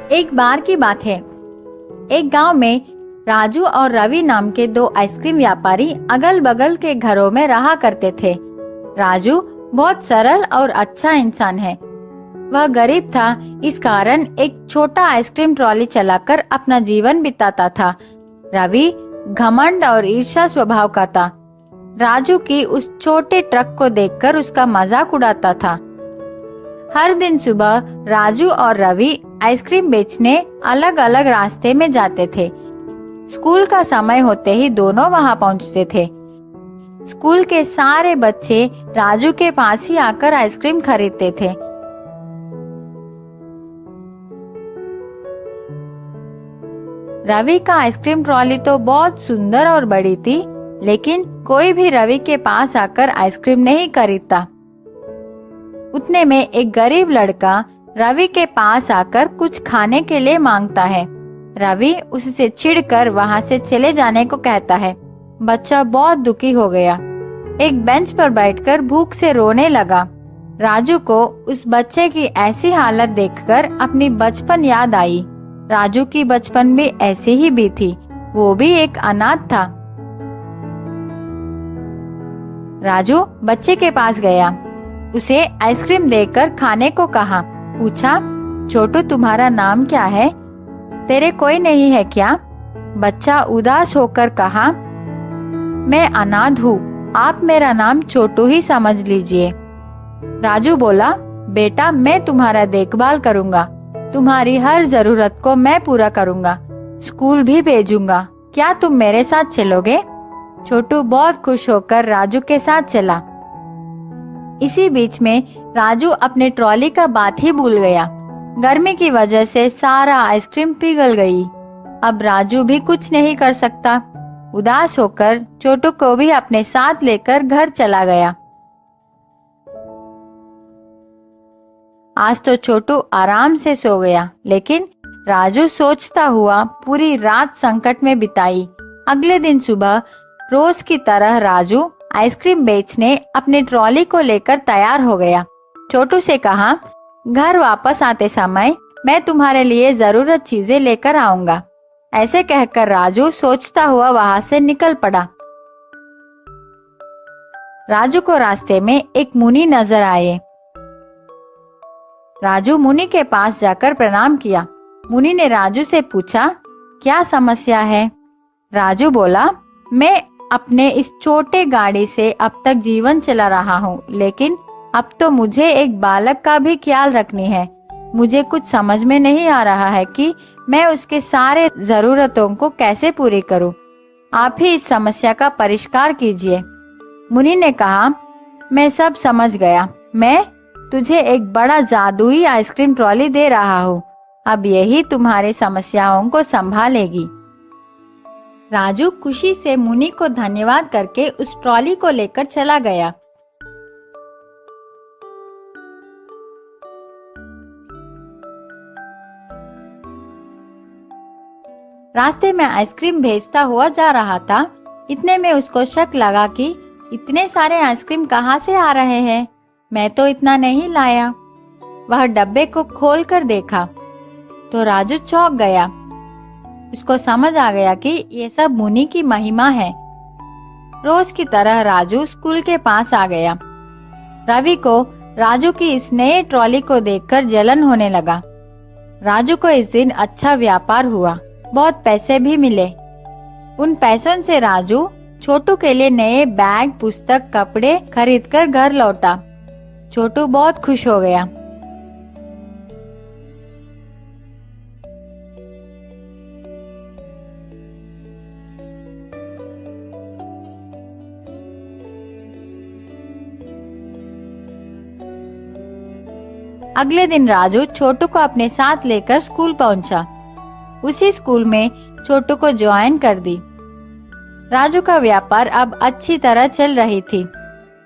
एक बार की बात है, एक गांव में राजू और रवि नाम के दो आइसक्रीम व्यापारी अगल बगल के घरों में रहा करते थे। राजू बहुत सरल और अच्छा इंसान है। वह गरीब था, इस कारण एक छोटा आइसक्रीम ट्रॉली चलाकर अपना जीवन बिताता था। रवि घमंड और ईर्ष्या स्वभाव का था। राजू की उस छोटे ट्रक को देखकर उसका मजाक उड़ाता था। हर दिन सुबह राजू और रवि आइसक्रीम बेचने अलग अलग रास्ते में जाते थे। स्कूल का समय होते ही दोनों वहां पहुंचते थे। स्कूल के सारे बच्चे राजू के पास ही आकर आइसक्रीम खरीदते थे। रवि का आइसक्रीम ट्रॉली तो बहुत सुंदर और बड़ी थी, लेकिन कोई भी रवि के पास आकर आइसक्रीम नहीं खरीदता। उतने में एक गरीब लड़का रवि के पास आकर कुछ खाने के लिए मांगता है। रवि उससे चिढ़कर वहां से चले जाने को कहता है। बच्चा बहुत दुखी हो गया। एक बेंच पर बैठकर भूख से रोने लगा। राजू को उस बच्चे की ऐसी हालत देखकर अपनी बचपन याद आई। राजू की बचपन भी ऐसे ही भी थी, वो भी एक अनाथ था। राजू बच्चे के पास गया, उसे आइसक्रीम देकर खाने को कहा। पूछा, छोटू तुम्हारा नाम क्या है? तेरे कोई नहीं है क्या? बच्चा उदास होकर कहा, मैं अनाथ हूँ, आप मेरा नाम छोटू ही समझ लीजिए। राजू बोला, बेटा मैं तुम्हारा देखभाल करूँगा, तुम्हारी हर जरूरत को मैं पूरा करूँगा, स्कूल भी भेजूंगा, क्या तुम मेरे साथ चलोगे? छोटू बहुत खुश होकर राजू के साथ चला। इसी बीच में राजू अपने ट्रॉली का बात ही भूल गया। गर्मी की वजह से सारा आइसक्रीम पिघल गई। अब राजू भी कुछ नहीं कर सकता। उदास होकर छोटू को भी अपने साथ लेकर घर चला गया। आज तो छोटू आराम से सो गया, लेकिन राजू सोचता हुआ पूरी रात संकट में बिताई। अगले दिन सुबह रोज की तरह राजू आइसक्रीम बेचने अपने ट्रॉली को लेकर तैयार हो गया। छोटू से कहा, घर वापस आते समय मैं तुम्हारे लिए जरूरत चीजें लेकर आऊंगा। ऐसे कहकर राजू सोचता हुआ वहां से निकल पड़ा। राजू को रास्ते में एक मुनि नजर आए। राजू मुनि के पास जाकर प्रणाम किया। मुनि ने राजू से पूछा, क्या समस्या है? राजू बोला, मैं अपने इस छोटे गाड़ी से अब तक जीवन चला रहा हूँ, लेकिन अब तो मुझे एक बालक का भी ख्याल रखनी है। मुझे कुछ समझ में नहीं आ रहा है कि मैं उसके सारे जरूरतों को कैसे पूरी करूं। आप ही इस समस्या का परिष्कार कीजिए। मुनि ने कहा, मैं सब समझ गया। मैं तुझे एक बड़ा जादुई आइसक्रीम ट्रॉली दे रहा हूँ। अब यही तुम्हारी समस्याओं को संभालेगी। राजू खुशी से मुनि को धन्यवाद करके उस ट्रॉली को लेकर चला गया। रास्ते में आइसक्रीम भेजता हुआ जा रहा था। इतने में उसको शक लगा कि इतने सारे आइसक्रीम कहाँ से आ रहे हैं, मैं तो इतना नहीं लाया। वह डब्बे को खोलकर देखा तो राजू चौंक गया। उसको समझ आ गया कि ये सब मुनि की महिमा है। रोज की तरह राजू स्कूल के पास आ गया। रवि को राजू की इस नए ट्रॉली को देखकर जलन होने लगा। राजू को इस दिन अच्छा व्यापार हुआ, बहुत पैसे भी मिले। उन पैसों से राजू छोटू के लिए नए बैग, पुस्तक, कपड़े खरीदकर घर लौटा। छोटू बहुत खुश हो गया। अगले दिन राजू छोटू को अपने साथ लेकर स्कूल पहुंचा। उसी स्कूल में छोटू को ज्वाइन कर दी। राजू का व्यापार अब अच्छी तरह चल रही थी।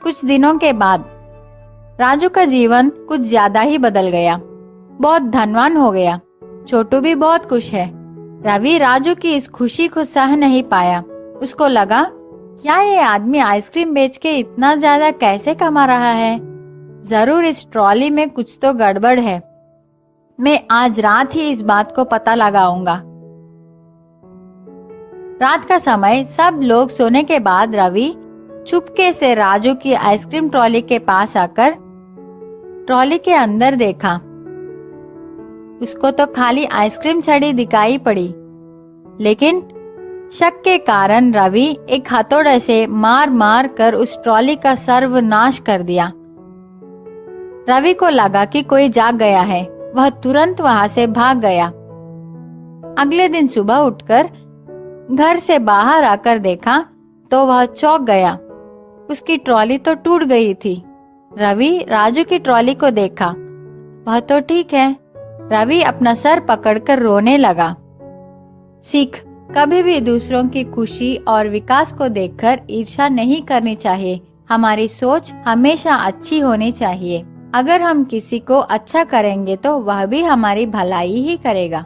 कुछ दिनों के बाद राजू का जीवन कुछ ज्यादा ही बदल गया, बहुत धनवान हो गया। छोटू भी बहुत खुश है। रवि राजू की इस खुशी को सह नहीं पाया। उसको लगा, क्या ये आदमी आइसक्रीम बेच के इतना ज्यादा कैसे कमा रहा है? जरूर इस ट्रॉली में कुछ तो गड़बड़ है। मैं आज रात ही इस बात को पता लगाऊंगा। रात का समय सब लोग सोने के बाद रवि चुपके से राजू की आइसक्रीम ट्रॉली के पास आकर ट्रॉली के अंदर देखा। उसको तो खाली आइसक्रीम छड़ी दिखाई पड़ी, लेकिन शक के कारण रवि एक हथौड़े से मार मार कर उस ट्रॉली का सर्वनाश कर दिया। रवि को लगा कि कोई जाग गया है। वह तुरंत वहां से भाग गया। अगले दिन सुबह उठकर घर से बाहर आकर देखा तो वह चौंक गया। उसकी ट्रॉली तो टूट गई थी। रवि राजू की ट्रॉली को देखा, वह तो ठीक है। रवि अपना सर पकड़कर रोने लगा। सीख, कभी भी दूसरों की खुशी और विकास को देखकर ईर्ष्या नहीं करनी चाहिए। हमारी सोच हमेशा अच्छी होनी चाहिए। अगर हम किसी को अच्छा करेंगे तो वह भी हमारी भलाई ही करेगा।